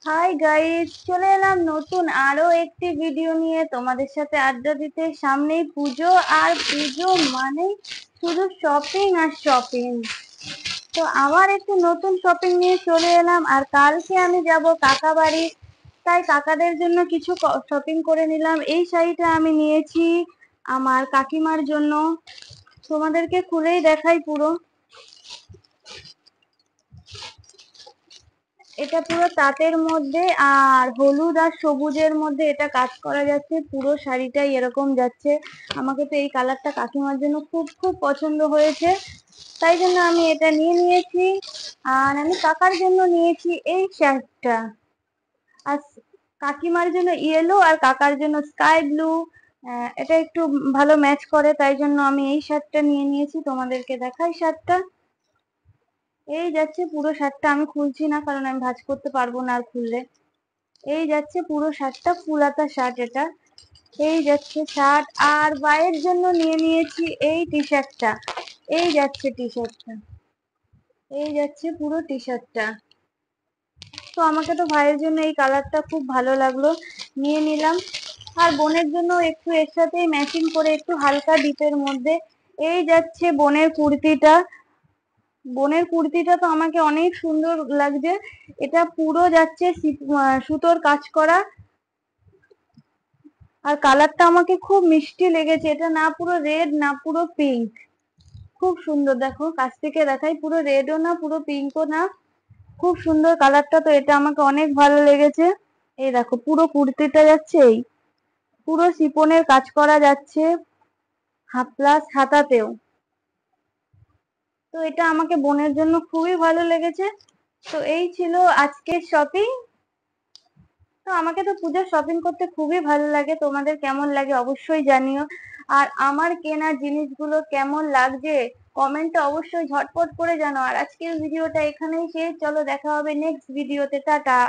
Hi guys, চলে এলাম নতুন আরো একটি ভিডিও নিয়ে তোমাদের সাথে আড্ডা দিতে। সামনেই পুজো, আর পুজো মানে শুধু শপিং আর শপিং। তো আবার একটু নতুন শপিং নিয়ে চলে এলাম। আর কালকে আমি যাব কাকা বাড়ি, তাই কাকাদের জন্য কিছু শপিং করে নিলাম। এই শাড়িটা আমি নিয়েছি আমার কাকিমার জন্য, তোমাদেরকে খুলেই দেখাই পুরো। এটা পুরো তাঁতের মধ্যে আর হলুদ আর সবুজের মধ্যে এটা কাজ করা যাচ্ছে, পুরো শাড়িটাই এরকম যাচ্ছে। আমাকে তো এই কালারটা কাকিমার জন্য খুব খুব পছন্দ হয়েছে, তাই জন্য আমি এটা নিয়ে নিয়েছি। আর আমি কাকার জন্য নিয়েছি এই শার্টটা, আর কাকিমার জন্য ইয়েলো আর কাকার জন্য স্কাই ব্লু। এটা একটু ভালো ম্যাচ করে, তাই জন্য আমি এই শার্টটা নিয়ে নিয়েছি। তোমাদেরকে দেখাই শার্টটা। এই যাচ্ছে পুরো শার্টটা, আমি খুলছি না কারণ আমি ভাঁজ করতে পারবো না আর খুললে। এই যাচ্ছে পুরো শার্টটা, ফুলাতা শার্ট এটা। এই যাচ্ছে শার্ট। আর ভাইয়ের জন্য নিয়ে নিয়েছি এই টি শার্টটা। এই যাচ্ছে টি শার্টটা, এই যাচ্ছে পুরো টি শার্টটা। তো আমাকে তো ভাইয়ের জন্য এই কালারটা খুব ভালো লাগলো, নিয়ে নিলাম। আর বোনের জন্য একটু এর সাথেই ম্যাচিং করে একটু হালকা ডিপের মধ্যে এই যাচ্ছে বোনের কুর্তিটা। বোনের কুর্তিটা তো আমাকে অনেক সুন্দর লাগছে। এটা পুরো যাচ্ছে সুতোর কাজ করা, আর কালারটা আমাকে খুব মিষ্টি লেগেছে। এটা না পুরো রেড না পুরো পিঙ্ক, খুব সুন্দর। দেখো কাছ থেকে দেখাই, পুরো রেডও না পুরো পিঙ্কও না, খুব সুন্দর কালারটা। তো এটা আমাকে অনেক ভালো লেগেছে। এই দেখো পুরো কুর্তিটা যাচ্ছে, এই পুরো শিপনের কাজ করা যাচ্ছে, হাফ প্লাস হাতাতেও। তো এটা আমাকে বোনের জন্য খুবই ভালো লেগেছে। তো এই ছিল আজকের শপিং। তো আমাকে তো পূজার শপিং করতে খুবই ভালো লাগে, তোমাদের কেমন লাগে অবশ্যই জানিও। আর আমার কেনা জিনিসগুলো কেমন লাগছে কমেন্টে অবশ্যই ঝটপট করে জানাও। আর আজকের ভিডিওটা এখানেই শেষ, চলো দেখা হবে নেক্সট ভিডিওতে, টাটা।